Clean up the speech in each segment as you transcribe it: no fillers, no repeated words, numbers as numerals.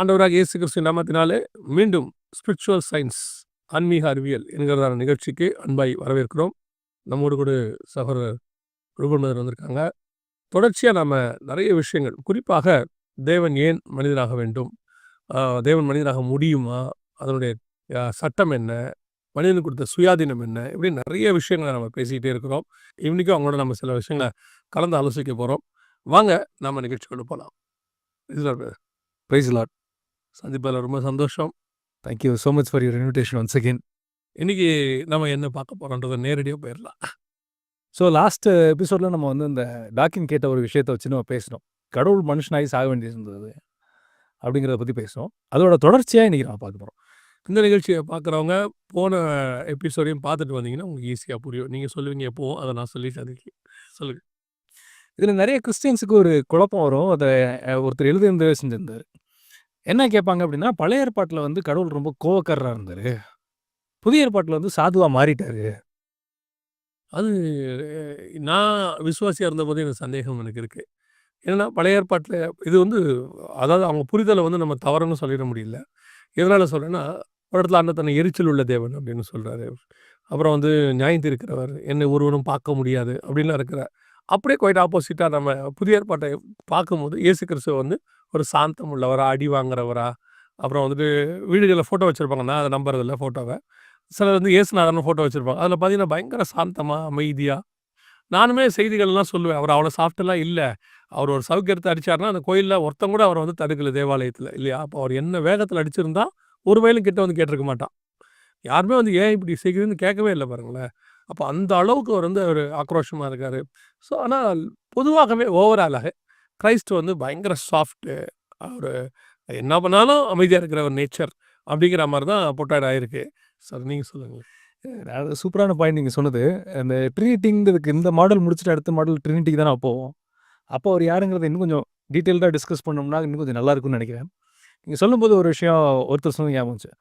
ஆண்டவராக இயேசு கிறிஸ்துவின் நாமத்தினாலே மீண்டும் ஸ்பிரிச்சுவல் சயின்ஸ் ஆன்மீக அறிவியல் என்கிறதான நிகழ்ச்சிக்கு அன்பாய் வரவேற்கிறோம். நம்மோடு கூட சகோதரர் ரூபன் வந்திருக்காங்க. தொடர்ச்சியாக நாம் நிறைய விஷயங்கள், குறிப்பாக தேவன் ஏன் மனிதனாக வேண்டும், தேவன் மனிதனாக முடியுமா, அதனுடைய சட்டம் என்ன, மனிதனுக்கு கொடுத்த சுயாதீனம் என்ன, இப்படி நிறைய விஷயங்களை நம்ம பேசிக்கிட்டே இருக்கிறோம். இன்றைக்கும் அவங்களோட நம்ம சில விஷயங்களை கலந்து ஆலோசிக்க போகிறோம். வாங்க நம்ம நிகழ்ச்சிக்குள்ள போகலாம். Praise Lord. சந்திப்பதில் ரொம்ப சந்தோஷம். Thank you so much for your invitation once again. இன்றைக்கி நம்ம என்ன பார்க்க போகிறோன்றதை நேரடியாக போயிடலாம். ஸோ லாஸ்ட் எபிசோடில் நம்ம வந்து இந்த டாக்கின் கேட்ட ஒரு விஷயத்தை வச்சு நம்ம பேசினோம். கடவுள் மனுஷனாகி சாக வேண்டியிருந்தது அப்படிங்கிறத பற்றி பேசினோம். அதோட தொடர்ச்சியாக இன்றைக்கி நம்ம பார்க்க போகிறோம். இந்த நிகழ்ச்சியை பார்க்குறவங்க போன எபிசோடையும் பார்த்துட்டு வந்தீங்கன்னா உங்களுக்கு ஈஸியாக புரியும். நீங்கள் சொல்லுவீங்க எப்போவும், அதை நான் சொல்லி சொல்லுங்கள். இதில் நிறைய கிறிஸ்டியன்ஸுக்கு ஒரு குழப்பம் வரும். அதை ஒருத்தர் எழுதி செஞ்சிருந்தார். என்ன கேட்பாங்க அப்படின்னா, பழைய ஏற்பாட்டில் வந்து கடவுள் ரொம்ப கோவக்காரராக இருந்தார், புதிய ஏற்பாட்டில் வந்து சாதுவாக மாறிட்டார். அது நான் விசுவாசியாக இருந்தபோது எனக்கு சந்தேகம் எனக்கு இருக்குது. ஏன்னா பழைய ஏற்பாட்டில் இது வந்து, அதாவது அவங்க புரிதலை வந்து நம்ம தவறுன்னு சொல்லிட முடியல. எதனால் சொல்கிறேன்னா, ஒரு இடத்துல அந்த தன்னை எரிச்சல் உள்ள தேவன் அப்படின்னு சொல்கிறாரு. அப்புறம் வந்து நியாயம் தீர்க்கிறவர், என்னை ஒருவனும் பார்க்க முடியாது அப்படின்லாம் இருக்கிற. அப்படியே குவைட் ஆப்போசிட்டாக நம்ம புதிய ஏற்பாட்டை பார்க்கும்போது இயேசு கிறிஸ்துவ வந்து ஒரு சாந்தம் உள்ளவரா, அடி வாங்குறவரா, அப்புறம் வந்துட்டு வீடுகளில் ஃபோட்டோ வச்சுருப்பாங்க. நான் அதை நம்புறதில்ல ஃபோட்டோவை. சிலர் வந்து இயேசுநாதர்னு ஃபோட்டோ வச்சுருப்பாங்க. அதில் பார்த்தீங்கன்னா பயங்கர சாந்தமாக, அமைதியாக. நானுமே செய்திகள்லாம் சொல்லுவேன், அவர் அவ்வளோ சாஃப்டெல்லாம் இல்லை. அவர் ஒரு சவுக்கியத்தை அடித்தார்னா அந்த கோயிலில் ஒருத்தங்க கூட அவரை வந்து தடுக்கல, தேவாலயத்தில் இல்லையா? அப்போ அவர் என்ன வேகத்தில் அடிச்சிருந்தா ஒரு வயலும் கிட்ட வந்து கேட்டிருக்க மாட்டான். யாருமே வந்து ஏன் இப்படி செய்கிறதுன்னு கேட்கவே இல்லை பாருங்களேன். அப்போ அந்த அளவுக்கு அவர் வந்து ஒரு ஆக்ரோஷமாக இருக்கார். ஸோ ஆனால் பொதுவாகவே ஓவராலாக கிரைஸ்ட் வந்து பயங்கர சாஃப்ட்டு. அவர் என்ன பண்ணாலும் அமைதியாக இருக்கிற ஒரு நேச்சர் அப்படிங்கிற மாதிரி தான் போர்ட்ரேட் ஆகிருக்கு. சார் நீங்கள் சொல்லுங்கள். அது சூப்பரான பாயிண்ட் நீங்கள் சொன்னது. அந்த ட்ரினிட்டிங்கிறதுக்கு இந்த மாடல் முடிச்சுட்டு அடுத்த மாடல் ட்ரினிட்டிக்கு தான் நான் போவோம். அப்போ அவர் யாருங்கிறத இன்னும் கொஞ்சம் டீட்டெயில்டாக டிஸ்கஸ் பண்ணோம்னா இன்னும் கொஞ்சம் நல்லா இருக்கும்னு நினைக்கிறேன். நீங்கள் சொல்லும்போது ஒரு விஷயம் ஒருத்தர் சொன்ன ஞாபகம்.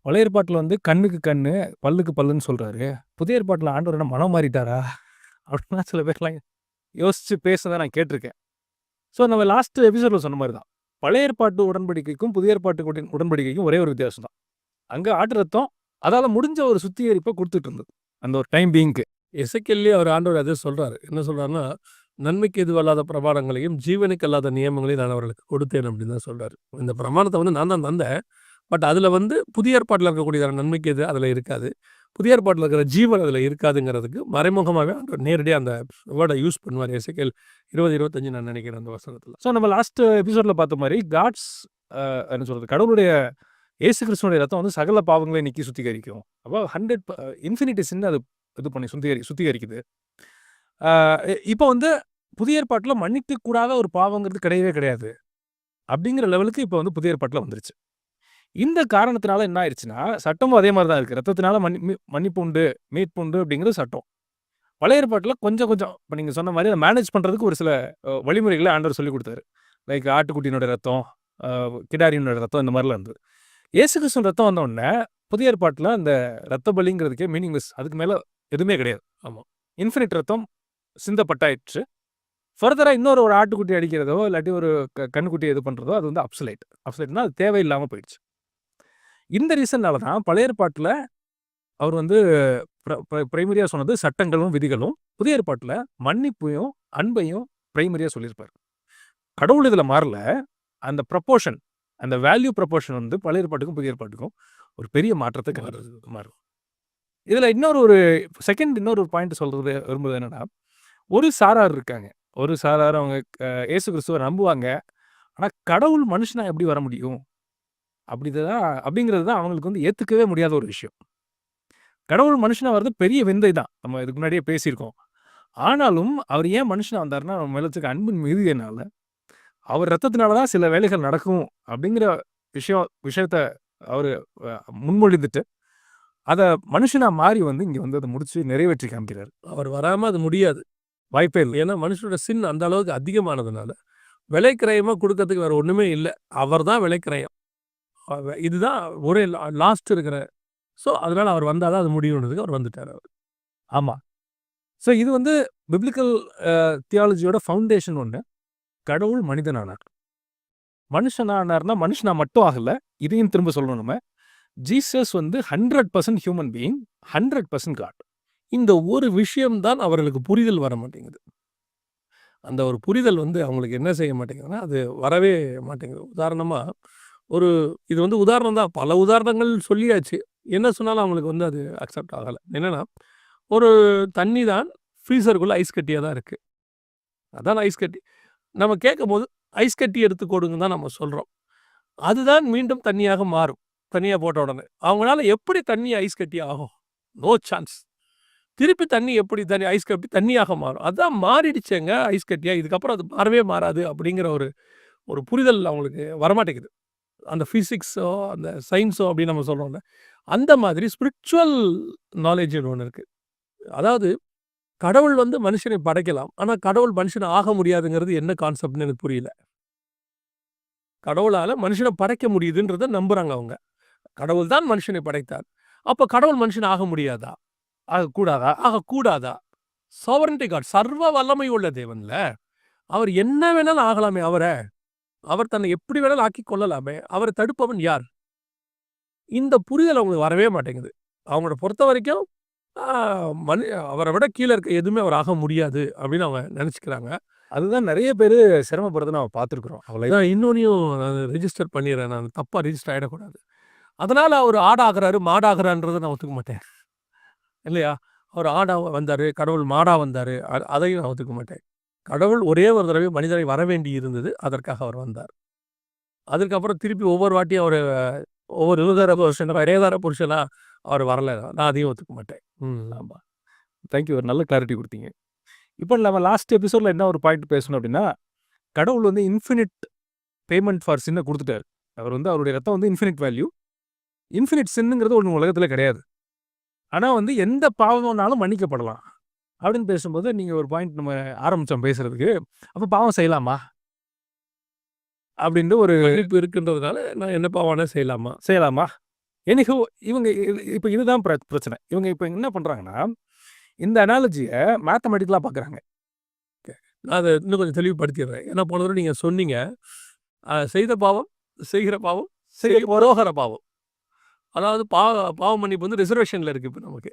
பழைய ஏற்பாட்டில் வந்து கண்ணுக்கு கண், பல்லுக்கு பல்லுன்னு சொல்கிறாரு. புதிய ஏற்பாட்டில் ஆண்டவர் என்ன மனம் மாறிட்டாரா அப்படின்னா சில பேர்லாம் யோசித்து பேசுனதை நான் கேட்டிருக்கேன். ஸோ நம்ம லாஸ்ட் எபிசோடில் சொன்ன மாதிரி தான், பழைய ஏற்பாட்டு உடன்படிக்கைக்கும் புதிய ஏற்பாட்டு உடன்படிக்கைக்கும் ஒரே ஒரு வித்தியாசம் தான். அங்கே ஆட்டு ரத்தம் அதால் முடிஞ்ச ஒரு சுத்திகரிப்பை கொடுத்துட்டு இருந்தது அந்த ஒரு டைம் பீங்க்கு. எசேக்கியேல்லே அவர் ஆண்டவர் அதே சொல்கிறாரு. என்ன சொல்கிறாருன்னா, நன்மைக்கு எதுவல்லாத பிரமாணங்களையும் ஜீவனுக்கு அல்லாத நியமங்களையும் நான் அவர்களுக்கு கொடுத்தேன் அப்படின்னு தான் சொல்கிறாரு. இந்த பிரமாணத்தை வந்து நான் தான் தந்தேன், பட் அதில் வந்து புதிய ஏற்பாட்டில் இருக்கக்கூடியதான நன்மைக்கு எது அதில் இருக்காது, புதிய ஏற்பாட்டில் இருக்கிற ஜீவன் அதில் இருக்காதுங்கிறதுக்கு மறைமுகமாகவே ஆண்டவர் நேரடியாக அந்த வேர்டை யூஸ் பண்ணுவார். எசேக்கியேல் 20:25 நான் நினைக்கிறேன் அந்த வசனத்தில். ஸோ நம்ம லாஸ்ட் எபிசோடில் பார்த்த மாதிரி காட்ஸ் என்ன சொல்கிறது, கடவுளுடைய இயேசு கிறிஸ்துவனுடைய ரத்தம் வந்து சகல பாவங்களையும் நீக்கி சுத்திகரிக்கும். அப்போ 100 இன்ஃபினிட்டி சின்ன அது இது பண்ணி சுத்திகரிக்குது. இப்போ வந்து புதிய ஏற்பாட்டில் மன்னிக்க கூடாத ஒரு பாவங்கிறது கிடையவே கிடையாது அப்படிங்கிற லெவலுக்கு இப்போ வந்து புதிய ஏற்பாட்டில் வந்துருச்சு. இந்த காரணத்தினால என்ன ஆயிடுச்சுன்னா, சட்டமும் அதே மாதிரி தான் இருக்குது. ரத்தத்தினால மன்னிப்பு உண்டு, மீட்பு உண்டு அப்படிங்கிறது சட்டம். பழைய ஏற்பாட்டில் கொஞ்சம் இப்போ நீங்கள் சொன்ன மாதிரி அதை மேனேஜ் பண்ணுறதுக்கு ஒரு சில வழிமுறைகளை ஆண்டவர் சொல்லி கொடுத்தாரு. லைக் ஆட்டுக்குட்டியினுடைய ரத்தம், கிடாரியினுடைய ரத்தம், இந்த மாதிரிலாம் இருந்தது. இயேசு கிறிஸ்துவின் ரத்தம் வந்தோடனே புதிய ஏற்பாட்டில் அந்த ரத்த பலிங்கிறதுக்கே மீனிங்லெஸ், அதுக்கு மேலே எதுவுமே கிடையாது. ஆமாம், இன்ஃபினிட் ரத்தம் சிந்தப்பட்டாயிடுச்சு. ஃபர்தராக இன்னொரு ஆட்டுக்குட்டி அடிக்கிறதோ இல்லாட்டி ஒரு கண்ணுக்குட்டி இது பண்ணுறதோ அது வந்து அப்சலைட்னா அது தேவையில்லாமல் போயிடுச்சு. இந்த ரீசன்னால தான் பழைய ஏற்பாட்டில் அவர் வந்து பிரைமரியாக சொன்னது சட்டங்களும் விதிகளும், புதிய ஏற்பாட்டில் மன்னிப்பையும் அன்பையும் பிரைமரியாக சொல்லியிருப்பார். கடவுள் இதில் மாறல. அந்த ப்ரப்போர்ஷன், அந்த வேல்யூ ப்ரப்போர்ஷன் வந்து பழைய ஏற்பாட்டுக்கும் புதிய ஏற்பாட்டுக்கும் ஒரு பெரிய மாற்றத்தை மாறும். இதில் இன்னொரு பாயிண்ட் சொல்கிறது விரும்புவது என்னன்னா, ஒரு சாரார் இருக்காங்க, ஒரு சாரார் அவங்க இயேசு கிறிஸ்துவை நம்புவாங்க, ஆனால் கடவுள் மனுஷனா எப்படி வர முடியும் அப்படிங்கிறது தான் அவங்களுக்கு வந்து ஏற்றுக்கவே முடியாத ஒரு விஷயம். கடவுள் மனுஷனா வர்றது பெரிய விந்தை தான், நம்ம இதுக்கு முன்னாடியே பேசியிருக்கோம். ஆனாலும் அவர் ஏன் மனுஷனா வந்தாருன்னா, நம்ம மேல வச்சுக்க அன்பின் மிகுதியினால, அவர் ரத்தத்தினால தான் சில வேலைகள் நடக்கும் அப்படிங்கிற விஷயத்த அவர் முன்மொழிந்துட்டு அதை மனுஷனா மாறி வந்து இங்கே வந்து அதை முடிச்சு நிறைவேற்றி காமிக்கிறார். அவர் வராமல் அது முடியாது, வாய்ப்பே இல்லை. ஏன்னா மனுஷனோட சின் அந்த அளவுக்கு அதிகமானதுனால விலைக்கிரயமாக கொடுக்கறதுக்கு வேறு ஒன்றுமே இல்லை. அவர் தான் விலைக்கிரயம். இதுதான் ஒரே லாஸ்ட் இருக்கிற. ஸோ அதனால் அவர் வந்தால் தான் அது முடியுன்றதுக்கு அவர் வந்துட்டார் அவர். ஆமாம். ஸோ இது வந்து பிப்ளிக்கல் தியாலஜியோட ஃபவுண்டேஷன் ஒன்று. கடவுள் மனிதனானார். மனுஷனானார்னா மனுஷனா மட்டும் ஆகல. இதையும் திரும்ப சொல்லணும் நம்ம. ஜீசஸ் வந்து 100% ஹியூமன் பீயிங், 100% காட். இந்த ஒரு விஷயம் தான் அவர்களுக்கு புரிதல் வர மாட்டேங்குது. அந்த ஒரு புரிதல் வந்து அவங்களுக்கு என்ன செய்ய மாட்டேங்குதுன்னா, அது வரவே மாட்டேங்குது. உதாரணமா, ஒரு இது வந்து உதாரணம் தான். பல உதாரணங்கள் சொல்லியாச்சு. என்ன சொன்னாலும் அவங்களுக்கு வந்து அது அக்செப்ட் ஆகல. என்னன்னா, ஒரு தண்ணி தான் ஃப்ரீசருக்குள்ள ஐஸ் கட்டியா தான் இருக்கு. அதான் ஐஸ் கட்டி. நம்ம கேட்கும்போது, ஐஸ் கட்டி எடுத்து கொடுங்கன்னு தான் நம்ம சொல்றோம். அதுதான் மீண்டும் தண்ணியாக மாறும். தண்ணியா போட்ட உடனே. அவங்களால எப்படி தண்ணி ஐஸ் கட்டி ஆகும்? No chance. திருப்பி தண்ணி எப்படி ஐஸ் கட்டி தண்ணியாக மாறும். அதான் மாறிடுச்சேங்க ஐஸ் கட்டியா. இதுக்கப்புறம் அது மாறவே மாறாது அப்படிங்கிற ஒரு ஒரு புரிதல் அவங்களுக்கு வரமாட்டேங்குது. அந்த ஃபிசிக்ஸோ, அந்த சயின்ஸோ அப்படின்னு நம்ம சொல்றோம்ல. அந்த மாதிரி ஸ்பிரிச்சுவல் நாலேட்ஜ்னு ஒண்ணு இருக்கு. அதாவது கடவுள் வந்து மனுஷனை படைக்கலாம். ஆனா கடவுள் மனுஷன் ஆக முடியாதுங்கிறது என்ன கான்செப்ட்ன்னு எனக்கு புரியல. கடவுளால மனுஷன படைக்க முடியுதுன்றத நம்புறாங்க அவங்க. கடவுள் தான் மனுஷனை படைத்தார். அப்ப கடவுள் மனுஷன் ஆக முடியாதா? ஆகக்கூடாதா? ஆகக்கூடாதா? சாவரன்டி காட் சர்வ வல்லமை உள்ள தேவன்ல. அவர் என்ன வேணாலும் ஆகலாமே அவர. அவர் தன்னை எப்படி வேணாலும் ஆக்கிக் கொள்ளலாமே. அவர தடுப்பவன் யார்? இந்த புரிதல் அவங்களுக்கு வரவே மாட்டேங்குது. அவங்கள பொறுத்தவரைக்கும் ஆ அவர விட கீழ இருக்க எதுவுமே அவர் ஆக முடியாது அப்படின்னு அவங்க நெனச்சுக்கிறாங்க. அதுதான் நெறைய பேரு சிரமப்படுறத நம்ம பார்த்துருக்குறோம். நான் இன்னொன்னையும் நான் ரெஜிஸ்டர் பண்ணிர்றேன். நான் தப்பா ரெஜிஸ்டர் ஆயிடக்கூடாது. அதனால அவரு ஆடாகுறாரு, மாடாகுறான்றத நான் ஒத்துக்க மாட்டேன். இல்லையா? அவர் ஆடா வந்தாரு, கடவுள் மாடா வந்தாரு. அதையும் நான் ஒத்துக்க மாட்டேன். கடவுள் ஒரே ஒரு தடவை மனிதரை வரவேண்டி இருந்தது. அதற்காக அவர் வந்தார். அதுக்கப்புறம் திருப்பி ஒவ்வொரு வாட்டியும் அவரு ஒவ்வொரு இருதர புருஷனா, இறையதார புருஷனா அவர் வரல. நான் அதையும் ஒத்துக்க மாட்டேன். ஆமா. Thank you. ஒரு நல்ல கிளாரிட்டி குடுத்தீங்க. இப்போ நம்ம லாஸ்ட் எபிசோட்ல என்ன ஒரு பாயிண்ட் பேசணும் அப்படின்னா, கடவுள் வந்து இன்ஃபினிட் பேமெண்ட் ஃபார் சின்ன குடுத்துட்டாரு. அவர் வந்து அவருடைய ரத்தம் வந்து இன்ஃபினிட் வேல்யூ. இன்ஃபினிட் சின்னுங்கிறது ஒண்ணு உலகத்துல கிடையாது. ஆனா வந்து எந்த பாவம்னாலும் மன்னிக்கப்படலாம். அப்படின்னு பேசும்போது நீங்க ஒரு பாயிண்ட் நம்ம ஆரம்பிச்சோம் பேசுறதுக்கு. அப்ப பாவம் செய்யலாமா? அப்படின்னு ஒரு மன்னிப்பு இருக்கின்றதுனால நான் என்ன பாவம்னா செய்யலாமா? செய்யலாமா? எனிஹோ இவங்க இப்ப இதுதான் பிரச்சனை. இவங்க இப்ப என்ன பண்றாங்கன்னா, இந்த அனாலஜிய மேத்தமேட்டிக்கலா பார்க்குறாங்க. நான் அத இன்னும் கொஞ்சம் தெளிவுபடுத்திடுறேன். ஏன்னா போன தடவ நீங்க சொன்னீங்க. செய்த பாவம், செய்கிற பாவம், செய்ய போகிற பாவம். அதாவது பாவ மன்னிப்பு வந்து ரிசர்வேஷன்ல இருக்கு இப்ப நமக்கு.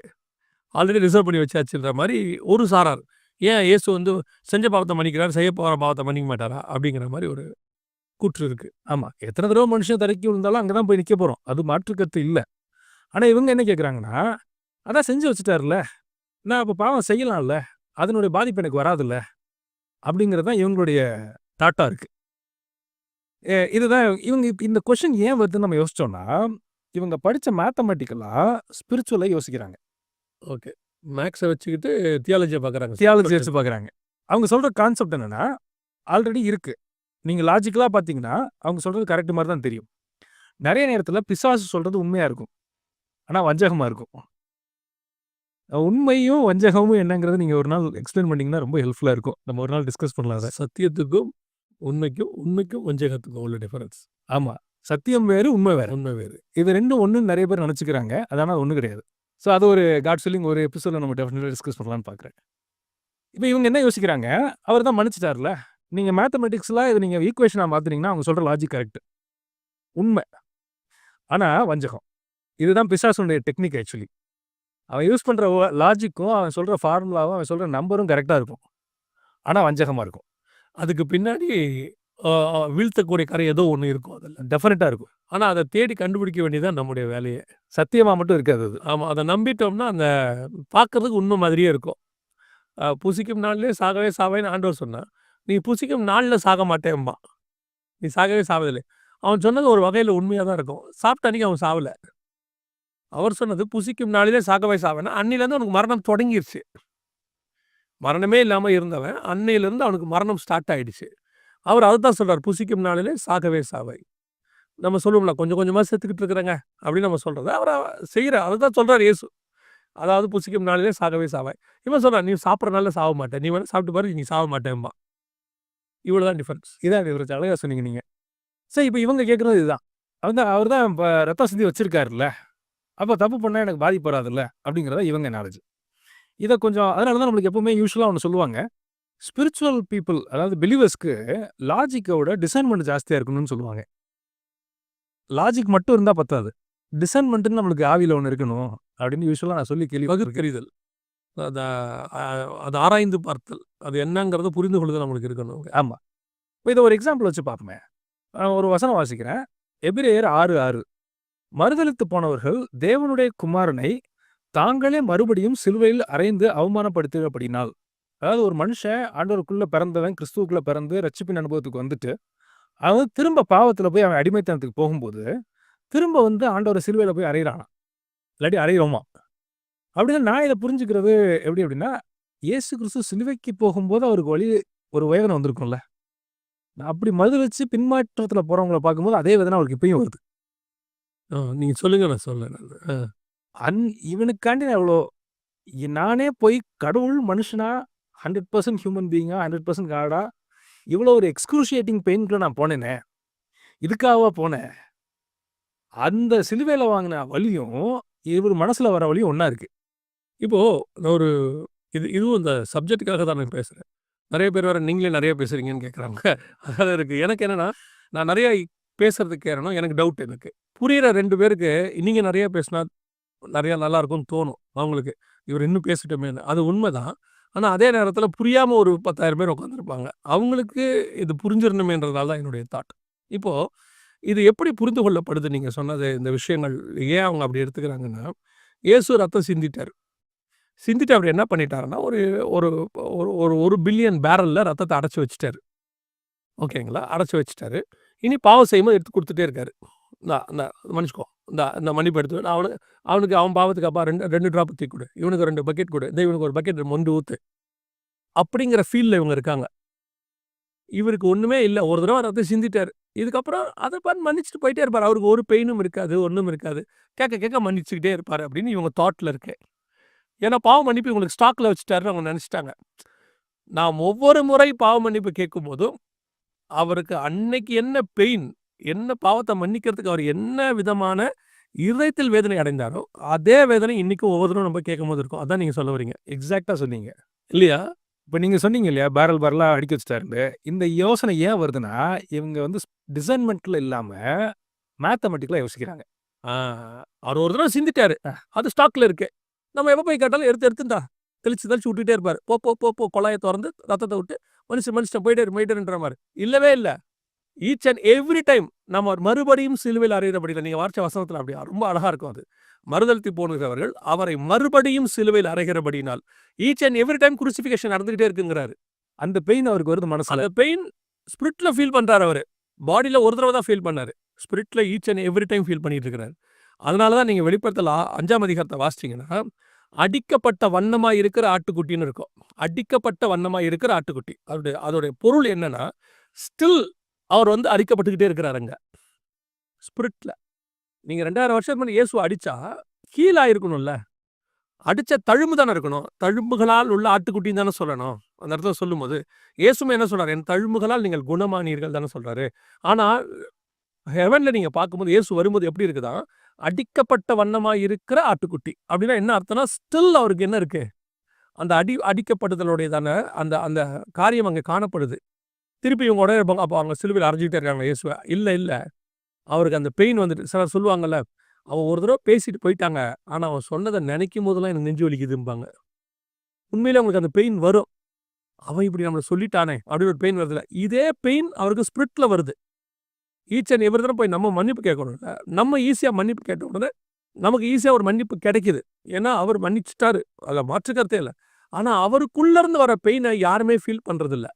ஆல்ரெடி ரிசர்வ் பண்ணி வச்சாச்சுன்ற மாரி ஒரு சாரார். ஏன் இயேசு வந்து செஞ்ச பாவத்த மன்னிக்கிறார், செய்ய போற பாவத்த மன்னிக்க மாட்டாரா? அப்படிங்கிற மாரி ஒரு கூற்று இருக்கு. ஆமா. எத்தன தடவ மனுஷன் தடுக்கி விழுந்தாலும் அங்க தான் போய் நிக்க போறோம். அது மாற்று கருத்து இல்ல. ஆனா இவங்க என்ன கேட்குறாங்கன்னா, அதான் செஞ்சு வச்சுட்டார்ல. நான் அப்ப பாவம் செய்யலாம்ல. அதனுடைய பாதிப்பு எனக்கு வராதுல்ல. அப்படிங்கிறது தான் இவங்களுடைய தாட்டா இருக்கு. இதுதான் இவங்க இந்த கொஸ்டின் ஏன் வருதுன்னு நம்ம யோசிச்சோம்னா, இவங்க படிச்ச மேத்தமேட்டிக்கலா ஸ்பிரிச்சுவலா யோசிக்கிறாங்க. ஓகே. மேக்ஸ வச்சுக்கிட்டு தியாலஜிய பார்க்குறாங்க. தியாலஜி வச்சு பார்க்குறாங்க. அவங்க சொல்ற கான்செப்ட் என்னன்னா, ஆல்ரெடி இருக்கு. நீங்க லாஜிக்கலா பார்த்தீங்கன்னா, அவங்க சொல்றது கரெக்ட் மாரி தான் தெரியும். நெறைய நேரத்துல பிசாசு சொல்றது உண்மையா இருக்கும். ஆனா வஞ்சகமா இருக்கும். உண்மையும், வஞ்சகமும் என்னங்கிறது நீங்க ஒரு நாள் எக்ஸ்பிளைன் பண்ணீங்கன்னா ரொம்ப ஹெல்ப்ஃபுல்லா இருக்கும். நம்ம ஒரு நாள் டிஸ்கஸ் பண்ணலாம் அத. சத்தியத்துக்கும், உண்மைக்கும் வஞ்சகத்துக்கும் உள்ள டிஃபரன்ஸ். ஆமா. சத்தியம் வேறு, உண்மை வேற. உண்மை வேறு. இது 2ம் ஒண்ணுன்னு நெறைய பேர் நெனச்சுக்கிறாங்க. அது ஆனா ஒண்ணு கிடையாது. ஸோ அது ஒரு காட் சொல்லிங் ஒரு எபிசோட்ல நம்ம டெஃபினெட்லி டிஸ்கஸ் பண்ணலாம்னு பார்க்குறேன். இப்ப இவங்க என்ன யோசிக்கிறாங்க, அவர் தான் மன்னிச்சுட்டார்ல. நீங்க மேத்தமேட்டிக்ஸ்ல இத நீங்க ஈக்குவேஷனா மாத்துனீங்கன்னா அவங்க சொல்ற லாஜிக் கரெக்ட். உண்மை. ஆனா வஞ்சகம். இதுதான் பிசாசுனுடைய டெக்னிக் ஆக்சுவலி. அவன் யூஸ் பண்ற லாஜிக்கும், அவன் சொல்ற ஃபார்முலாவும், அவன் சொல்ற நம்பரும் கரெக்ட்டா இருக்கும். ஆனா வஞ்சகமா இருக்கும். அதுக்கு பின்னாடி வீழ்த்தக்கூடிய கரை ஏதோ ஒண்ணு இருக்கும் அதுல. டெஃபினட்டா இருக்கும். ஆனா அத தேடி கண்டுபிடிக்க வேண்டியது தான் நம்முடைய வேலையே. சத்தியமா மட்டும் இருக்காது அது. ஆமா. அத நம்பிட்டோம்னா, அந்த பார்க்கறதுக்கு உண்மை மாதிரியே இருக்கும். புசிக்கும் நாளிலே சாகவே சாவேன்னு ஆண்டவர் சொன்னார். நீ புசிக்கும் நாள்ல சாக மாட்டேம்பான். நீ சாகவே சாவதில்லை. அவன் சொன்னது ஒரு வகையில உண்மையா தான் இருக்கும். சாப்பிட்ட அன்னைக்கு அவன் சாவல. அவர் சொன்னது புசிக்கும் நாளிலே சாகவே சாவேன்னா, அன்னையிலேருந்து அவனுக்கு மரணம் தொடங்கிருச்சு. மரணமே இல்லாம இருந்தவன், அன்னையிலிருந்து அவனுக்கு மரணம் ஸ்டார்ட் ஆயிடுச்சு. அவர் அதத்தான் சொல்றார். புசிக்கும் நாளிலே சாகவே சாவை. நம்ம சொல்லுவோம்ல, கொஞ்சம் கொஞ்சமா செத்துக்கிட்டு இருக்கிறேங்க அப்படின்னு நம்ம சொல்றது. அவர் செய்றார். அததான் சொல்றார் இயேசு. அதாவது புசிக்கும் நாளிலே சாகவே சாவாய். இவன் சொல்றான், நீ சாப்பிடுற நாள்ல சாவ மாட்ட. நீ வேணா சாப்பிட்டு பாரு, நீ சாவ மாட்டேன்பான். இவ்வளவுதான் டிஃபரன்ஸ். இதான் டிஃபரன்ஸ். அழகா சொன்னீங்க நீங்க. சரி இப்ப இவங்க கேட்கறது இதுதான். அவர் தான் ரத்தம் சிந்தி வச்சிருக்காருல்ல. அப்ப தப்பு பண்ணா எனக்கு பாதிப்பு வராதுல்ல. அப்படிங்கிறத இவங்க நாலேஜ். இத கொஞ்சம் அதனால தான் நம்மளுக்கு எப்பவுமே யூசுவலா ஒண்ணு சொல்லுவாங்க. ஸ்பிரிச்சுவல் பீப்பிள் அதாவது பிலீவர்ஸ்க்கு லாஜிக்கோட டிசைன்மெண்ட் ஜாஸ்தியா இருக்கணும்னு சொல்லுவாங்க. லாஜிக் மட்டும் இருந்தா பத்தாது. டிசைன்மெண்ட்னு நம்மளுக்கு ஆவியில ஒண்ணு இருக்கணும் அப்படின்னு யூசுவலா நான் சொல்லி கேள்விப்பட்டிருக்கேன். பகுத்தறிதல். அத அத ஆராய்ந்து பார்த்தல். அது என்னங்கிறத புரிந்து கொள்ளுதல் நம்மளுக்கு இருக்கணும். ஆமா. இப்ப இத ஒரு எக்ஸாம்பிள் வச்சு பார்ப்போமே. ஒரு வசனம் வாசிக்கிறேன். எபிரெயர் 6:6 மறுதலித்து போனவர்கள் தேவனுடைய குமாரனை தாங்களே மறுபடியும் சிலுவையில் அறைந்து அவமானப்படுத்தியபடினால். அதாவது ஒரு மனுஷன் ஆண்டவருக்குள்ள பிறந்தவன், கிறிஸ்துவுக்குள்ள பிறந்து ரட்சிப்பின் அனுபவத்துக்கு வந்துட்டு, அவன் திரும்ப பாவத்துல போய் அவன் அடிமைத்தனத்துக்கு போகும்போது, திரும்ப வந்து ஆண்டவர சிலுவையில போய் அறையிறானாம். இல்லாட்டி அறையிறோமா. அப்படின்னா நான் இத புரிஞ்சுக்கிறது எப்படி அப்படின்னா, இயேசு கிறிஸ்து சிலுவைக்கு போகும்போது அவருக்கு ஒரு வேதனை வந்திருக்கும்ல. அப்படி மறுதலிச்சு பின்மாற்றத்துல போறவங்கள பார்க்கும்போது அதே வேதனை அவருக்கு இப்பயும் வருது. நீங்க சொல்லுங்க, நான் சொல்றேன் நானு. இவனுக்காண்டி நானே போய் கடவுள் மனுஷனா 100% ஹியூமன் பீயிங்கா 100% காடா இவ்வளோ ஒரு எக்ஸ்க்ரூஷியேட்டிங் பெயின்குள்ள நான் போனேனே. இதுக்காகவா போனேன்? அந்த சிலுவையில வாங்கின வலியும், இவர் மனசுல வர வலியும் ஒண்ணா இருக்கு. இப்போ நான் இதுவும் இந்த சப்ஜெக்ட்டுக்காக தான் நான் பேசுறேன். நெறைய பேர் வேற நீங்களே நெறைய பேசுறீங்கன்னு கேட்குறாங்க. அதான் இருக்கு. எனக்கு என்னன்னா, நான் நெறைய பேசுறதுக்கு காரணம் எனக்கு டவுட் எனக்கு. புரியிற 2 பேருக்கு நீங்க நெறைய பேசினா நெறையா நல்லாயிருக்கும்னு தோணும் அவங்களுக்கு. இவர் இன்னும் பேசட்டுமேன்னு. அது உண்மைதான். ஆனா அதே நேரத்தில புரியாம ஒரு 10,000 பேர் உட்காந்துருப்பாங்க. அவங்களுக்கு இது புரிஞ்சிரணுமேன்றதால தான் என்னுடைய தாட். இப்போ இது எப்படி புரிந்து கொள்ளப்படுது நீங்க சொன்னது இந்த விஷயங்கள் ஏன் அவங்க அப்படி எடுத்துக்கிறாங்கன்னா, இயேசு ரத்தம் சிந்திட்டாரு. சிந்திட்டு அவர் என்ன பண்ணிட்டாருன்னா, ஒரு ஒரு ஒரு ஒரு 1 பில்லியன் பேரல்ல ரத்தத்த அடைச்சு வச்சுட்டாரு. ஓகேங்களா? அடைச்சு வச்சுட்டாரு. இனி பாவம் செய்யும்போது எடுத்து குடுத்துட்டே இருக்காரு. இந்தா இந்தா மன்னிச்சுக்கோ. இந்த மன்னிப்பு எடுத்து நான் அவனுக்கு அவன் பாவத்துக்கு அப்பா 2 டிராப் தூக்கி குடு. இவனுக்கு 2 பக்கெட் குடு. இவனுக்கு ஒரு பக்கெட் மொண்டு ஊத்து. அப்படிங்கிற ஃபீல்ல இவங்க இருக்காங்க. இவருக்கு ஒண்ணுமே இல்ல. ஒரு தடவ ரத்தம் சிந்திட்டாரு. இதுக்கப்புறம் அத மன்னிச்சுட்டு போயிட்டே இருப்பாரு. அவருக்கு ஒரு பெயினும் இருக்காது. ஒண்ணும் இருக்காது. கேட்க கேட்க மன்னிச்சுக்கிட்டே இருப்பாரு அப்படின்னு இவங்க தாட்ல இருக்கு. ஏன்னா பாவ மன்னிப்பு இவங்களுக்கு ஸ்டாக்ல வச்சுட்டாருன்னு அவங்க நெனச்சுட்டாங்க. நாம் ஒவ்வொரு முறை பாவ மன்னிப்பு கேட்கும்போதும், அவருக்கு அன்னைக்கு என்ன பெயின், என்ன பாவத்த மன்னிக்கிறதுக்கு அவர் என்ன விதமான இதயத்தில் வேதனை அடைந்தாரோ, அதே வேதனை இன்னைக்கும் ஒவ்வொரு தடவ நம்ம கேட்கும்போது இருக்கும். அதான் நீங்க சொல்ல வரீங்க. எக்ஸாக்ட்டா சொன்னீங்க. இல்லையா? இப்ப நீங்க சொன்னீங்க இல்லையா? பேரலா அடுக்கி வச்சுட்டாருன்னு. இந்த யோசனை ஏன் வருதுன்னா, இவங்க வந்து டிசைன்மென்ட்ல இல்லாம மேத்தமேட்டிக்கலா யோசிக்கிறாங்க. ஆ அவர் ஒரு தடவ சிந்திட்டாரு. அது ஸ்டாக்ல இருக்கு. நம்ம எப்ப போய் கேட்டாலும் எடுத்து இந்தா தெளிச்சு தெளிச்சு விட்டுட்டே இருப்பாரு. போ போ போ போ கொழாய தொறந்து ரத்தத்த விட்டு மன்னிச்சுட்டேன் போயிட்டே இரு போயிட்டேருன்ற மாரி. இல்லவே இல்ல. ஈச் அண்ட் எவ்ரி டைம் நம்ம மறுபடியும் சிலுவையில் அறையிறபடியில நீங்க வாசிச்ச வசனத்துல அப்படியா ரொம்ப அழகா இருக்கும் அது. மறுதலித்து போனுகிறவர்கள் அவரை மறுபடியும் சிலுவையில் அறைகிறபடியினால் ஈச் அண்ட் எவ்ரி டைம் குருசிஃபிகேஷன் நடந்துகிட்டே இருக்குங்கிறாரு. அந்த பெயின் அவருக்கு வருது மனசுல. அந்த பெயின் ஸ்பிரிட்ல ஃபீல் பண்றாரு அவரு. பாடியில ஒரு தடவ தான் ஃபீல் பண்ணாரு. ஸ்பிரிட்ல each and every time feel பண்ணிட்டு இருக்கிறாரு. அதனால தான் நீங்க வெளிப்படுத்தல் 5ஆம் அதிகாரத்த வாசிச்சீங்கன்னா, அடிக்கப்பட்ட வண்ணமா இருக்கிற ஆட்டுக்குட்டின்னு இருக்கும். அடிக்கப்பட்ட வண்ணமா இருக்கிற ஆட்டுக்குட்டி. அதோடைய பொருள் என்னன்னா, ஸ்டில் அவர் வந்து அடிக்கப்பட்டுக்கிட்டே இருக்கிறாருங்க. ஸ்பிரிட்ல. நீங்க 2000 வருஷத்துக்கு முன்னாடி இயேசுவ அடிச்சா, ஹீல் ஆயிருக்கணும்ல. அடிச்ச தழும்பு தானே இருக்கணும். தழும்புகளால் உள்ள ஆட்டுக்குட்டின்னு தானே சொல்லணும். அந்த இடத்துல சொல்லும்போது, இயேசுவும் என்ன சொல்றாரு? என் தழும்புகளால் நீங்கள் குணமானீர்கள் தானே சொல்றாரு. ஆனா, ஹெவன்ல நீங்க பார்க்கும்போது இயேசு வரும்போது எப்படி இருக்குதாம்? அடிக்கப்பட்ட வண்ணமா இருக்கிற ஆட்டுக்குட்டி. அப்படின்னா என்ன அர்த்தம்னா, ஸ்டில் அவருக்கு என்ன இருக்கு? அந்த அடிக்கப்படுதலுடையதான அந்த அந்த காரியம் அங்க காணப்படுது. திருப்பி இவங்க உடனே இருப்பாங்க. அப்போ அவங்க சிலுவையில அறைஞ்சுக்கிட்டே இருக்காங்க இயேசுவ. இல்ல. அவருக்கு அந்த பெயின் வந்துட்டு சிலர் சொல்லுவாங்கல்ல, அவன் ஒரு தடவ பேசிட்டு போயிட்டாங்க. ஆனா அவன் சொன்னத நினைக்கும் போதெல்லாம் எனக்கு நெஞ்சு வலிக்குதும்பாங்க. உண்மையிலே அவங்களுக்கு அந்த பெயின் வரும். அவன் இப்படி நம்மள சொல்லிட்டானே! அப்படின்னு ஒரு பெயின் வருதுல்ல. இதே பெயின் அவருக்கு ஸ்பிரிட்ல வருது. ஈச் அண்ட் எவ்ரி தடவ போய் நம்ம மன்னிப்பு கேட்கணும்ல. நம்ம ஈஸியா மன்னிப்பு கேட்ட உடனே, நமக்கு ஈஸியா ஒரு மன்னிப்பு கிடைக்குது. ஏன்னா அவர் மன்னிச்சுட்டாரு. அதுல மாற்று கருத்தே இல்ல. ஆனா அவருக்குள்ள இருந்து வர பெயின யாருமே ஃபீல் பண்றதில்ல.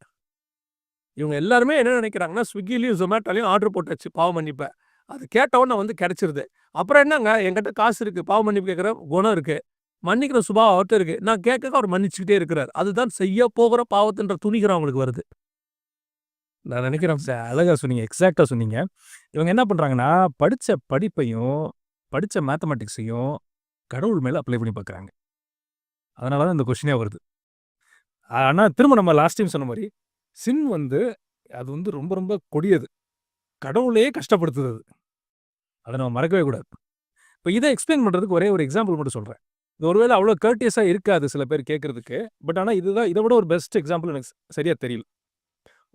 இவங்க எல்லாருமே என்ன நினைக்கிறாங்கன்னா, ஸ்விக்கிலயும், ஜொமேட்டோலயும் ஆர்டர் போட்டாச்சு பாவ மன்னிப்ப. அது கேட்ட உடனே வந்து கிடைச்சிருது. அப்புறம் என்னங்க என்கிட்ட காசு இருக்கு. பாவ மன்னிப்பு கேட்கிற குணம் இருக்கு. மன்னிக்கிற சுபாவம் அவர்ட்ட இருக்கு. நான் கேட்க அவர் மன்னிச்சுக்கிட்டே இருக்கிறார். அதுதான் செய்ய போகிற பாவத்தின்ற துணிகரம் அவங்களுக்கு வருது. நான் நினைக்கிறேன். அழகா சொன்னீங்க. எக்ஸாக்ட்டா சொன்னீங்க. இவங்க என்ன பண்றாங்கன்னா, படிச்ச படிப்பையும், படிச்ச மேத்தமேட்டிக்ஸையும் கடவுள் மேல அப்ளை பண்ணி பார்க்குறாங்க. அதனால தான் இந்த கொஸ்டினே வருது. ஆனா திரும்ப நம்ம லாஸ்ட் டைம் சொன்ன மாரி, சின் வந்து அது வந்து ரொம்ப ரொம்ப கொடியது. கடவுளையே கஷ்டப்படுத்துது அது. அத நம்ம மறக்கவே கூடாது. இப்ப இத எக்ஸ்ப்ளைன் பண்றதுக்கு ஒரே ஒரு எக்ஸாம்பிள் மட்டும் சொல்றேன். இது ஒருவேளை அவ்வளோ கர்டியஸா இருக்காது சில பேர் கேட்கறதுக்கு. பட் ஆனா இதுதான் இத விட ஒரு பெஸ்ட் எக்ஸாம்பிள் எனக்கு சரியா தெரியல.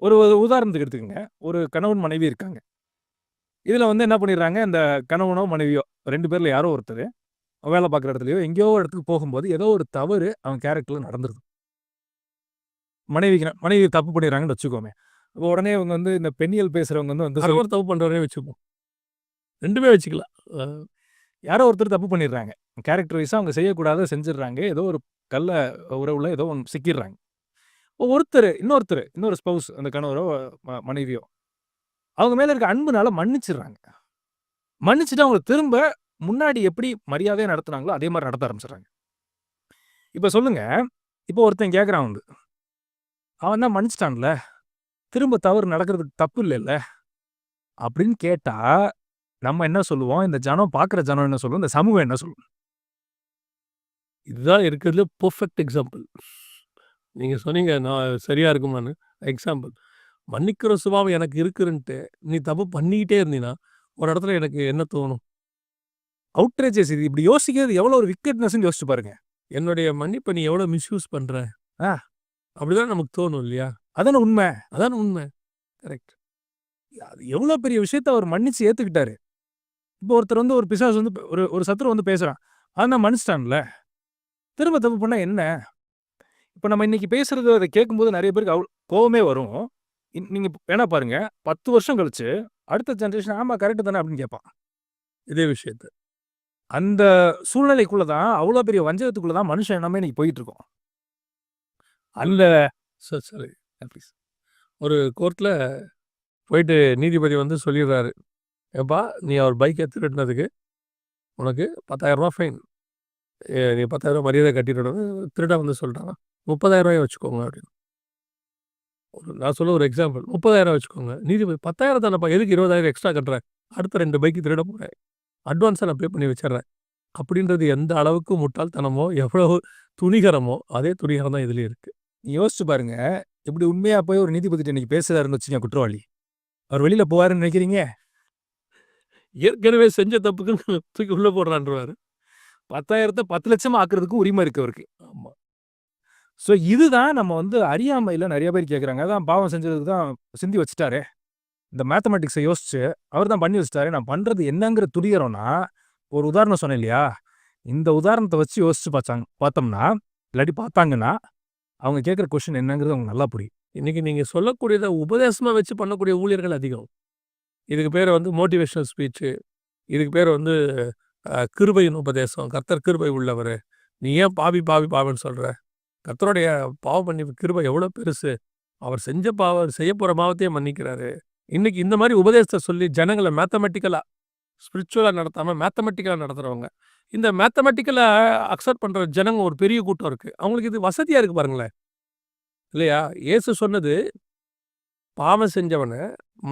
ஒரு ஒரு உதாரணத்துக்கு எடுத்துக்கங்க. ஒரு கணவன், மனைவி இருக்காங்க. இதுல வந்து என்ன பண்ணிடுறாங்க, இந்த கணவனோ, மனைவியோ 2 பேர்ல யாரோ ஒருத்தரு வேலை பார்க்குற இடத்துலயோ, எங்கேயோ ஒரு இடத்துக்கு போகும்போது ஏதோ ஒரு தவறு அவன் கேரக்டர்ல நடந்துருது. மனைவி தப்பு பண்ணிடுறாங்கன்னு வச்சுக்கோமே. அப்போ உடனே இவங்க வந்து இந்த பெண்ணியல் பேசுறவங்க வந்து யாரோ ஒரு தப்பு பண்றவரே வச்சுப்போம். 2மே வச்சுக்கலாம். யாரோ ஒருத்தர் தப்பு பண்ணிடுறாங்க. கேரக்டர் வைஸா அவங்க செய்யக்கூடாதத செஞ்சுடுறாங்க. ஏதோ ஒரு கள்ள உறவுல ஏதோ ஒண்ணு சிக்கிடுறாங்க. இன்னொரு ஸ்பௌஸ் அந்த கணவரோ, மனைவியோ அவங்க மேல இருக்க அன்புனால மன்னிச்சிடுறாங்க. மன்னிச்சுட்டு அவங்கள திரும்ப முன்னாடி எப்படி மரியாதையா நடத்துனாங்களோ, அதே மாரி நடத்த ஆரம்பிச்சுடுறாங்க. இப்ப சொல்லுங்க, இப்போ ஒருத்தன் கேட்கறான் வந்து, "அவன் தான் மன்னிச்சுட்டான்ல, திரும்ப தவறு நடக்கிறதுக்கு தப்பு இல்லைல்ல?" அப்படின்னு கேட்டா, நம்ம என்ன சொல்லுவோம்? இந்த பார்க்குற ஜனம் என்ன சொல்லும்? இந்த சமூகம் என்ன சொல்லும்? இதுதான் இருக்கிறதுல பெர்ஃபெக்ட் எக்ஸாம்பிள். நீங்க சொன்னீங்க நான் சரியா இருக்குமான்னு. எக்ஸாம்பிள். மன்னிக்கிற சுபாவம் எனக்கு இருக்குன்ட்டு, நீ தப்பு பண்ணிக்கிட்டே இருந்தீன்னா, ஒரு இடத்துல எனக்கு என்ன தோணும்? அவுட்ரேஜஸ் இது இப்படி யோசிக்கிறது எவ்வளோ ஒரு விக்கெட்னஸ்ன்னு யோசிச்சு பாருங்க. என்னுடைய மன்னிப்ப நீ எவ்வளோ மிஸ்யூஸ் பண்ற? ஆ. அப்படிதான் நமக்கு தோணும் இல்லையா? அதானே உண்ம. அதான உண்மை. கரெக்ட். அது எவ்வளோ பெரிய விஷயத்த அவர் மன்னிச்சு ஏத்துக்கிட்டாரு. இப்போ ஒருத்தர் வந்து ஒரு பிசாசு வந்து ஒரு சத்துரு வந்து பேசுறான். அவன் தான் மன்னிச்சுட்டான்ல. திரும்ப தப்பு பண்ணா என்ன? இப்ப நம்ம இன்னைக்கு பேசுறது அத கேட்கும்போது நெறைய பேருக்கு கோவமே வரும். நீங்க வேணா பாருங்க. 10 வருஷம் கழிச்சு அடுத்த ஜெனரேஷன் ஆமா கரெக்ட் தானே அப்படின்னு கேட்பான். இதே விஷயத்த. அந்த சூழ்நிலைக்குள்ள தான் அவ்வளோ பெரிய வஞ்சகத்துக்குள்ள தான் மனுஷன் எண்ணமே இன்னைக்கு போயிட்டு இருக்கோம். அந்த சரி. ப்ளீஸ். ஒரு கோர்ட்ல போயிட்டு நீதிபதி வந்து சொல்லிடுறாரு. "ஏப்பா நீ அவர் பைக்க திருடினதுக்கு உனக்கு ரூ. 10,000 ஃபைன். நீ ரூ. 10,000 மரியாதை கட்டிடணும்னு" திருடன் வந்து சொல்றான். "ரூ. 30,000 வச்சுக்கோங்க" அப்படின்னு. நான் சொல்ல ஒரு எக்ஸாம்பிள். 30,000 வச்சுக்கோங்க. நீதிபதி 10,000 தானப்பா எதுக்கு 20,000 எக்ஸ்ட்ரா கட்டுற? அடுத்த 2 பைக்கு திருட போறேன். அட்வான்ஸா நான் பே பண்ணி வச்சுர்றேன். அப்படின்றது எந்த அளவுக்கு முட்டாள்தனமோ, எவ்வளவு துணிகரமோ, அதே துணிகரம் தான் இதுலயும் இருக்கு. யோசிச்சு பாருங்க. இப்படி உண்மையா போய் ஒரு நீதிபதிட்ட இன்னைக்கு பேசுறாருன்னு வச்சுக்கங்க குற்றவாளி. அவர் வெளியில போவாருன்னு நினைக்கிறீங்க? ஏற்கனவே செஞ்ச தப்புக்கு தூக்கி உள்ள போடுறான்ருவாரு. 10,000த்த 10,00,000 ஆக்குறதுக்கும் உரிமை இருக்கு அவருக்கு. ஆமா. ஸோ இதுதான் நம்ம வந்து அறியாமையில நெறைய பேர் கேட்குறாங்க. அதான் பாவம் செஞ்சதுக்கு தான் சிந்தி வச்சுட்டாரே. இந்த மேத்தமேட்டிக்ஸ யோசிச்சு அவர் தான் பண்ணி வச்சுட்டாரே. நான் பண்றது என்னங்கிற துரியறோம்னா, ஒரு உதாரணம் சொன்னேன் இல்லையா? இந்த உதாரணத்த வச்சு யோசிச்சு பார்த்தோம்னா, இல்லாட்டி பார்த்தாங்கன்னா, அவங்க கேட்குற கொஸ்டின் என்னங்கிறது அவங்களுக்கு நல்லா புரியும். இன்னைக்கு நீங்க சொல்லக்கூடியத உபதேசமா வச்சு பண்ணக்கூடிய ஊழியர்கள் அதிகம். இதுக்கு பேரு வந்து மோட்டிவேஷனல் ஸ்பீச்சு. இதுக்கு பேரு வந்து கிருபையின் உபதேசம். கர்த்தர் கிருபை உள்ளவரு. நீ ஏன் பாவி பாவின்னு சொல்ற? கர்த்தருடைய பாவ மன்னிப்பு கிருபை எவ்வளோ பெருசு. அவர் செய்யப்போற பாவத்தையே மன்னிக்கிறாரு. இன்னைக்கு இந்த மாரி உபதேசத்த சொல்லி ஜனங்கள மேத்தமேட்டிக்கலா, ஸ்பிரிச்சுவலா நடத்தாம மேத்தமேட்டிக்கலா நடத்துறவங்க. இந்த மேத்தமேட்டிக்கலா அக்செப்ட் பண்ற ஜனங்க ஒரு பெரிய கூட்டம் இருக்கு. அவங்களுக்கு இது வசதியா இருக்கு பாருங்களேன். இல்லையா? இயேசு சொன்னது, பாவம் செஞ்சவன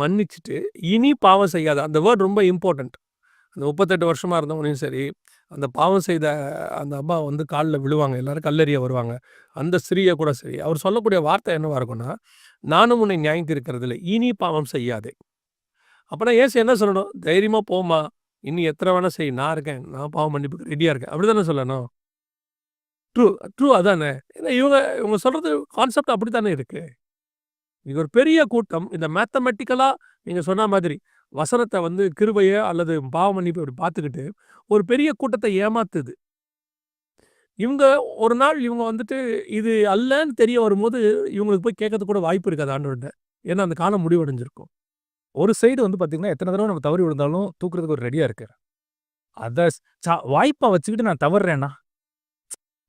மன்னிச்சுட்டு, இனி பாவம் செய்யாத. அந்த வேர்ட் ரொம்ப இம்பார்ட்டன்ட். அந்த 38 வருஷமா இருந்தவனையும் சரி, அந்த பாவம் செய்த அந்த அம்மா வந்து கால்ல விழுவாங்க. எல்லாரும் கல்லெறிய வருவாங்க. அந்த ஸ்திரீய கூட சரி. அவர் சொல்லக்கூடிய வார்த்தை என்னவா இருக்கும்னா, நானும் உன்னை நியாயம் தீர்க்கிறதில்லை. இனி பாவம் செய்யாதே. அப்பனா இயேசு என்ன சொல்லணும்? தைரியமா போம்மா. இனி எத்தன வேணா செய். நான் இருக்கேன். நான் பாவ மன்னிப்புக்கு ரெடியா இருக்கேன். அப்படித்தானே சொல்லணும்? ட்ரூ ட்ரூ அதானே. ஏன்னா இவங்க சொல்றது கான்செப்ட் அப்படித்தானே இருக்கு. இது ஒரு பெரிய கூட்டம். இந்த மேத்தமேட்டிக்கலா நீங்க சொன்ன மாதிரி வசனத்த வந்து கிருபைய அல்லது பாவ மன்னிப்ப இப்படி பார்த்துக்கிட்டு, ஒரு பெரிய கூட்டத்த ஏமாத்துது. இவங்க ஒரு நாள் இவங்க வந்துட்டு இது அல்லன்னு தெரிய வரும்போது, இவங்களுக்கு போய் கேட்கறதுக்கு கூட வாய்ப்பு இருக்காது ஆண்டவர்ட்ட. ஏன்னா அந்த காலம் முடிவடைஞ்சிருக்கும். ஒரு சைடு வந்து பார்த்தீங்கன்னா, எத்தன தடவ நம்ம தவறி விழுந்தாலும் தூக்குறதுக்கு ஒரு ரெடியா இருக்காரு. அத வாய்ப்பா வச்சுக்கிட்டு நான் தவறுறேன்னா,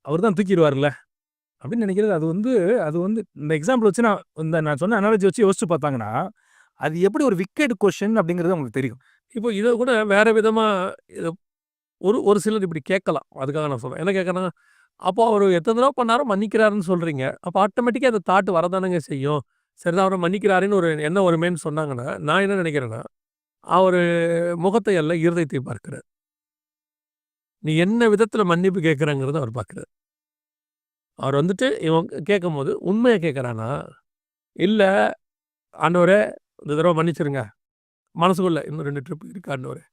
அவர் தான் தூக்கிருவார்ல. அப்படின்னு நினைக்கிறது அது வந்து இந்த எக்ஸாம்பிள் வச்சு நான் சொன்ன அனாலஜி வச்சு யோசிச்சு பார்த்தாங்கன்னா, அது எப்படி ஒரு விக்கெட் கொஸ்டின் அப்படிங்கிறது அவங்களுக்கு தெரியும். இப்போ இத கூட வேற விதமா இத ஒரு சிலர் இப்படி கேட்கலாம். அதுக்காக நான் சொல்றேன். என்ன கேட்கறேன்னா, அப்போ அவரு எத்தன தடவ பண்ணாரோ மன்னிக்கிறாருன்னு சொல்றீங்க. அப்ப ஆட்டோமேட்டிக்கா அந்த தாட் வரதானங்க செய்யும். சரிதான் அவர மன்னிக்கிறாருன்னு ஒரு எண்ணம் வருமேன்னு சொன்னாங்கன்னா, நான் என்ன நினைக்கிறேன்னா, அவரு முகத்தை அல்ல இருதயத்தை பார்க்கிறார். நீ என்ன விதத்துல மன்னிப்பு கேட்கிறங்கிறத அவர் பார்க்கிறார். அவர் வந்துட்டு இவன் கேட்கும்போது உண்மையா கேட்கறானா? இல்ல ஆண்டவரே இந்த தடவ மன்னிச்சிருங்க. மனசுக்குள்ள இன்னும் 2 ட்ரிப் இருக்கு ஆண்டவரே.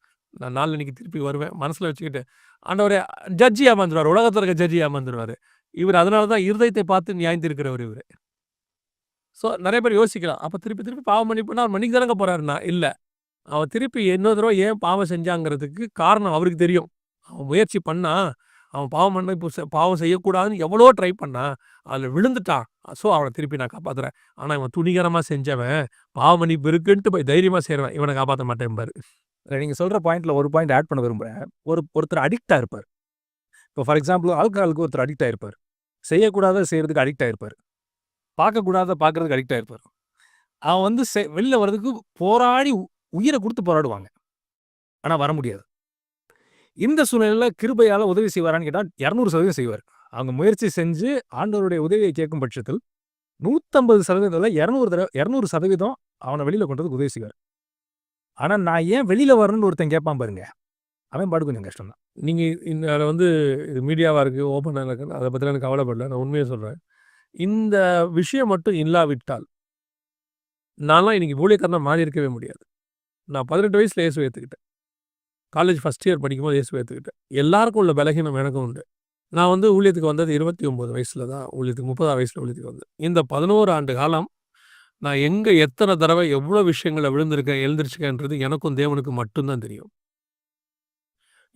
நான் நாளன்னைக்கு திருப்பி வருவேன். மனசுல வச்சுக்கிட்டு, ஆண்டவரே ஜட்ஜி ஏமாந்துருவாரு. உலகத்துல இருக்க ஜட்ஜி ஏமாந்துருவாரு. இவரு அதனால தான் இருதயத்தை பார்த்து நியாயம் தீர்க்கிறவரு இவரு. ஸோ நெறைய பேர் யோசிக்கலாம். அப்ப திருப்பி திருப்பி பாவ மன்னிப்புன்னா அவர் மன்னிக்க தானங்க போறாருன்னா, இல்ல. அவன் திருப்பி இன்னொரு தடவ ஏன் பாவம் செஞ்சாங்கிறதுக்கு காரணம் அவருக்கு தெரியும். அவன் முயற்சி பண்ணா, அவன் பாவம் மன்னிப்பு பாவம் செய்யக்கூடாதுன்னு எவ்வளவோ ட்ரை பண்ணான். அதுல விழுந்துட்டான். ஸோ அவன திருப்பி நான் காப்பாத்துறேன். ஆனா இவன் துணிகரமா செஞ்சவன், பாவ மன்னிப்பு இருக்குன்ட்டு போய் தைரியமா செய்றவன், இவன காப்பாத்த மாட்டேன்பாரு. நீங்க சொல்ற பாயிண்ட்ல ஒரு பாயிண்ட் ஆட் பண்ண விரும்புறேன். ஒருத்தர் அடிக்ட்டா இருப்பார். இப்போ ஃபார் எக்ஸாம்பிள் ஆல்கஹாலுக்கு ஒருத்தர் அடிக்ட் ஆயிருப்பார். செய்யக்கூடாதத செய்றதுக்கு அடிக்ட் ஆயிருப்பார். பார்க்கக்கூடாதத பார்க்கறதுக்கு அடிக்ட் ஆயிருப்பார். அவன் வந்து வெளில வர்றதுக்கு போராடி உயிர குடுத்து போராடுவாங்க. ஆனா வர முடியாது. இந்த சூழ்நிலையில கிருபையால உதவி செய்வாரான்னு கேட்டா 200% செய்வார். அவங்க முயற்சி செஞ்சு ஆண்டவருடைய உதவியை கேட்கும் பட்சத்தில் 150% 200% அவன வெளில கொண்டு வந்து உதவி செய்வார். ஆனா நான் ஏன் வெளில வரணும்னு ஒருத்தன் கேட்பான் பாருங்க. அவன் பாடு கொஞ்சம் கஷ்டம் தான். நீங்க இந்த வந்து இது மீடியாவா இருக்கு, ஓப்பனா இருக்குன்னு அத பத்திலாம் எனக்கு கவலைப்படல. நான் உண்மைய சொல்றேன். இந்த விஷயம் மட்டும் இல்லாவிட்டால், நான்லாம் இன்னைக்கு ஊழியக்காரனா மாறி இருக்கவே முடியாது. நான் 18 வயசுல இயேசுவ ஏத்துக்கிட்டேன். காலேஜ் ஃபர்ஸ்ட் இயர் படிக்கும்போது இயேசுவ ஏத்துக்கிட்டேன். எல்லாருக்கும் உள்ள பலகீனம் எனக்கும் உண்டு. நான் வந்து ஊழியத்துக்கு வந்தது 29 வயசுல தான் ஊழியத்துக்கு 30ஆம் வயசுல ஊழியத்துக்கு வந்தேன். இந்த 11 ஆண்டு காலம் நான் எங்க எத்தன தடவ எவ்வளோ விஷயங்கள்ல விழுந்திருக்கேன், எழுந்திருச்சுருக்கேன்றது எனக்கும் தேவனுக்கும் மட்டும் தான் தெரியும்.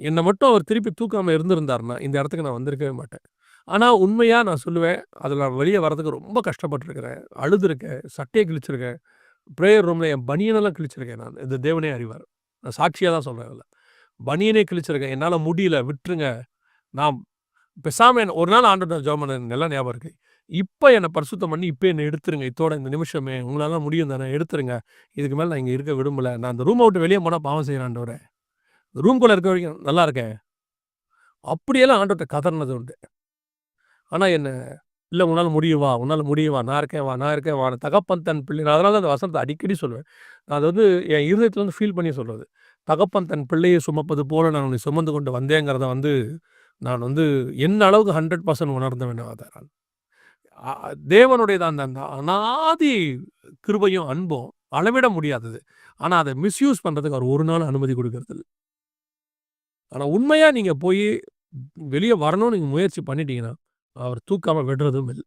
என்ன மட்டும் அவர் திருப்பி தூக்காம இருந்திருந்தாருன்னா, இந்த இடத்துக்கு நான் வந்திருக்கவே மாட்டேன். ஆனா உண்மையா நான் சொல்லுவேன், அதுல நான் வெளிய வரதுக்கு ரொம்ப கஷ்டப்பட்டுருக்கிறேன். அழுதுருக்கேன், சட்டைய கிழிச்சிருக்கேன். பிரேயர் ரூம்ல என் பனியனெல்லாம் கிழிச்சிருக்கேன் நான். இது தேவனே அறிவார். நான் சாட்சியா தான் சொல்றேன் இதுல. பனியனே கிழிச்சிருக்கேன். என்னால முடியல, விட்டுருங்க. நான் பேசாம ஒரு நாள் ஆண்டவர்ட்ட ஜெபம் பண்ணேன். எனக்கு நல்லா ஞாபகம் இருக்கு. இப்ப என்ன பரிசுத்தம் பண்ணி, இப்ப என்ன எடுத்துருங்க. இத்தோட இந்த நிமிஷமே உங்களால முடியும் தானே, எடுத்துருங்க. இதுக்கு மேல நான் இங்க இருக்க விரும்பல. நான் அந்த ரூம விட்டு வெளிய போனா பாவம் செய்றேன் ஆண்டவரே. ரூம்குள்ள இருக்க வரைக்கும் நல்லா இருக்கேன். அப்படியெல்லாம் ஆண்டவர்ட்ட கதறினது உண்டு. ஆனா என்ன, இல்ல உன்னால முடியும் வா, உன்னால முடியும் வா, நான் இருக்கேன் வா, நான் இருக்கேன் வான்னு தகப்பன் தன் பிள்ளை நான் அதனால தான் அந்த வசனத்த அடிக்கடி சொல்லுவேன். நான் அது வந்து என் இருதயத்துல வந்து ஃபீல் பண்ணி சொல்றது. தகப்பன் தன் பிள்ளையை சுமப்பது போல நான் உன்னை சுமந்து கொண்டு வந்தேங்கிறத வந்து நான் வந்து என்ன அளவுக்கு 100% உணர்ந்தவன் நான். தேவனுடையது அந்த அநாதி கிருபையும் அன்பும் அளவிட முடியாதது. ஆனா அத மிஸ்யூஸ் பண்றதுக்கு அவர் ஒரு நாள் அனுமதி குடுக்கறதில்ல. ஆனா உண்மையா நீங்க போயி வெளிய வரணும்னு நீங்க முயற்சி பண்ணிட்டீங்கன்னா, அவர் தூக்காம விடுறதும் இல்ல.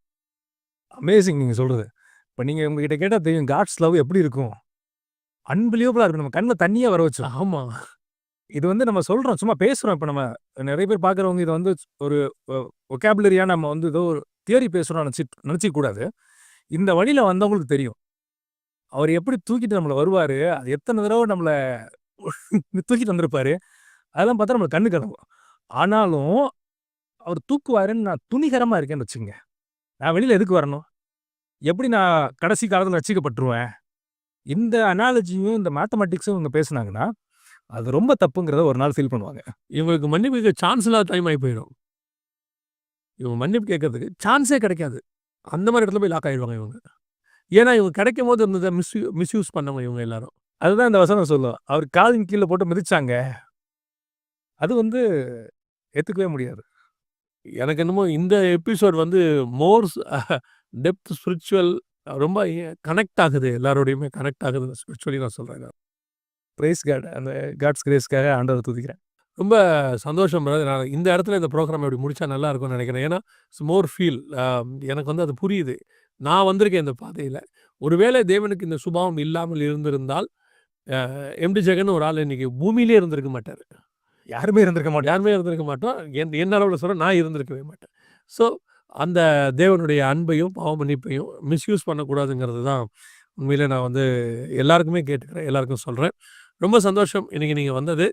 அமேசிங் நீங்க சொல்றது. இப்ப நீங்க உங்ககிட்ட கேட்டா தெரியும் காட்ஸ் லவ் எப்படி இருக்கும்? அன்பிலீவபிளா இருக்கும். நம்ம கண்ல தண்ணியே வர வச்சுரும். ஆமா. இது வந்து நம்ம சொல்றோம். சும்மா பேசுறோம். இப்ப நம்ம நெறைய பேர் பார்க்குறவங்க இத வந்து ஒரு வொக்காபுலரியா நம்ம வந்து ஏதோ ஒரு தியரி பேசுறோம்னு நெனச்சிக்க கூடாது. இந்த வழியில வந்தவங்களுக்கு தெரியும். அவர் எப்படி தூக்கிட்டு நம்மள வருவாரு. அது எத்தன தடவ நம்மள தூக்கிட்டு வந்திருப்பாரு. அதெல்லாம் பார்த்தா நம்மளுக்கு கண்ணு கலங்கும். ஆனாலும் அவர் தூக்குவாருன்னு நான் துணிகரமா இருக்கேன்னு வச்சுக்கங்க. நான் வெளியில எதுக்கு வரணும்? எப்படி நான் கடைசி காலத்துல ரட்சிக்கப்பட்டுருவேன்? இந்த அனாலஜியும், இந்த மேத்தமேட்டிக்ஸும் இவங்க பேசுனாங்கன்னா, அது ரொம்ப தப்புங்கிறத ஒரு நாள் ஃபீல் பண்ணுவாங்க. இவங்களுக்கு மன்னிப்பு கேட்க சான்ஸ் இல்லாத டைம் ஆயி போயிரும். இவங்க மன்னிப்பு கேட்கறதுக்கு சான்ஸே கிடைக்காது. அந்த மாரி இடத்துல போய் லாக் ஆயிடுவாங்க இவங்க. ஏன்னா இவங்க கிடைக்கும்போது இருந்தத மிஸ்யூஸ் பண்ணவங்க இவங்க எல்லாரும். அதுதான் இந்த வசனம் சொல்லும். அவர் காலின் கீழ போட்டு மிதிச்சாங்க. அது வந்து ஏத்துக்கவே முடியாது. எனக்கு என்னமோ இந்த எபிசோட் வந்து மோர் டெப்த் ஸ்பிரிச்சுவல் ரொம்ப கனெக்ட் ஆகுது. எல்லாரோடையுமே கனெக்ட் ஆகுது ஸ்பிரிச்சுவலி நான் சொல்றேன் நான். Praise God. அந்த காட்ஸ் கிரேஸ்க்காக ஆண்டவர துதிக்கிறேன். ரொம்ப சந்தோஷம் பிரதர். நான் இந்த இடத்துல இந்த ப்ரோகிராம் இப்படி முடிச்சா நல்லா இருக்கும்னு நினைக்கிறேன். ஏன்னா இட்ஸ் மோர் ஃபீல் எனக்கு வந்து அது புரியுது. நான் வந்திருக்கேன் இந்த பாதையில. ஒருவேளை தேவனுக்கு இந்த சுபாவம் இல்லாமல் இருந்திருந்தால், எம்டி ஜெகன் ஒரு ஆள் இன்னைக்கு பூமியிலே இருந்திருக்க மாட்டாரு. யாருமே இருந்திருக்க மாட்டாங்க. யாருமே இருந்திருக்க மாட்டோம். என் அளவுல சொல்றேன், நான் இருந்திருக்கவே மாட்டேன். ஸோ அந்த தேவனுடைய அன்பையும், பாவ மன்னிப்பையும் மிஸ்யூஸ் பண்ணக்கூடாதுங்கிறது தான் உண்மையிலே நான் வந்து எல்லாருக்குமே கேட்டுக்கிறேன். எல்லாருக்கும் சொல்றேன். ரொம்ப சந்தோஷம் இன்னைக்கு நீங்க வந்தது.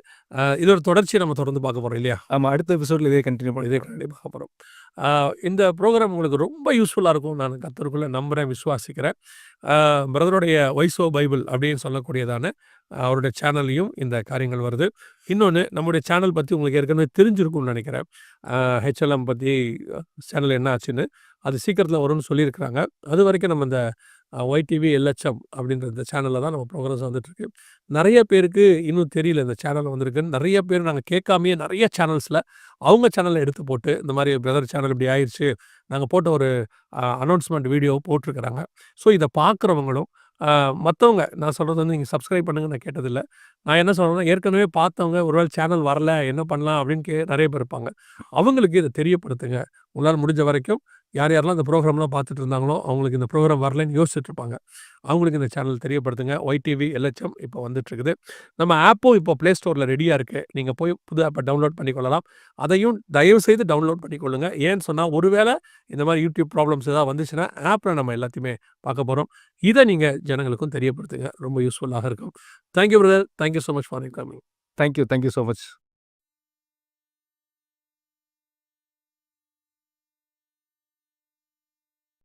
இது ஒரு தொடர்ச்சிய நம்ம தொடர்ந்து பார்க்க போறோம் இல்லையா? ஆமா. அடுத்த எபிசோட்ல இதே கன்டின்யூ இதே பண்ணிக்கலாம். கண்டிப்பா பார்க்க போறோம். இந்த ப்ரோகிராம் உங்களுக்கு ரொம்ப யூஸ்ஃபுல்லா இருக்கும். நான் கர்த்தருக்குள்ள நம்புறேன், விசுவாசிக்கிறேன். பிரதருடைய வைஸ் ஓ பைபிள் அப்படின்னு சொல்லக்கூடியதான அவருடைய சேனல்லையும் இந்த காரியங்கள் வருது. இன்னொன்னு நம்முடைய சேனல் பத்தி உங்களுக்கு ஏற்கனவே தெரிஞ்சிருக்கும்னு நினைக்கிறேன். ஹெச்எல்எம் பத்தி சேனல் என்ன ஆச்சுன்னு. அது சீக்கிரத்தில வரும்னு சொல்லியிருக்கிறாங்க. அதுவரைக்கும் நம்ம இந்த ஒய்டிவி எல்ஹெச்எம் அப்படின்ற இந்த சேனல்ல தான் நம்ம ப்ரோகிராம்ஸ் வந்துட்டுருக்கு. நெறைய பேருக்கு இன்னும் தெரியல இந்த சேனல் வந்திருக்குன்னு. நெறைய பேர் நாங்க கேட்காமயே நெறைய சேனல்ஸ்ல அவங்க சேனல்ல எடுத்து போட்டு, இந்த மாரி பிரதர் சேனல் இப்படி ஆயிருச்சு. நாங்க போட்ட ஒரு அனௌன்ஸ்மென்ட் வீடியோ போட்டிருக்கிறாங்க. ஸோ இத பார்க்குறவங்களும், மத்தவங்க நான் சொல்றது வந்து நீங்க சப்ஸ்கிரைப் பண்ணுங்கன்னு நான் கேட்டதில்ல. நான் என்ன சொல்றேன்னா, ஏற்கனவே பார்த்தவங்க ஒருவேளை சேனல் வரல என்ன பண்ணலாம் அப்படின்னு நெறைய பேர் இருப்பாங்க. அவங்களுக்கு இத தெரியப்படுத்துங்க. உங்களால முடிஞ்ச வரைக்கும் யார் யாரெல்லாம் இந்த ப்ரோகிராம்லாம் பார்த்துட்டு இருந்தாங்களோ, அவங்களுக்கு இந்த ப்ரோகிராம் வரலன்னு யோசிச்சுட்டு இருப்பாங்க. அவங்களுக்கு இந்த சேனல் தெரியப்படுத்துங்க. YTV LHM இப்போ வந்துட்டுருக்குது. நம்ம ஆப்பும் இப்போ Play Storeல ரெடியா இருக்கு. நீங்க போய் புது ஆப்ப டவுன்லோட் பண்ணிக்கொள்ளலாம். அதையும் தயவுசெய்து டவுன்லோட் பண்ணிக்கொள்ளுங்க. ஏன்னு சொன்னா, ஒருவேளை இந்த மாரி YouTube ப்ராப்ளம்ஸ் ஏதாவது வந்துச்சுன்னா, ஆப்ல நம்ம எல்லாத்தையுமே பார்க்க போறோம். இத நீங்க ஜனங்களுக்கும் தெரியப்படுத்துங்க. ரொம்ப யூஸ்ஃபுல்லாக இருக்கும். Thank you brother. Thank you so much for your coming. Thank you so much.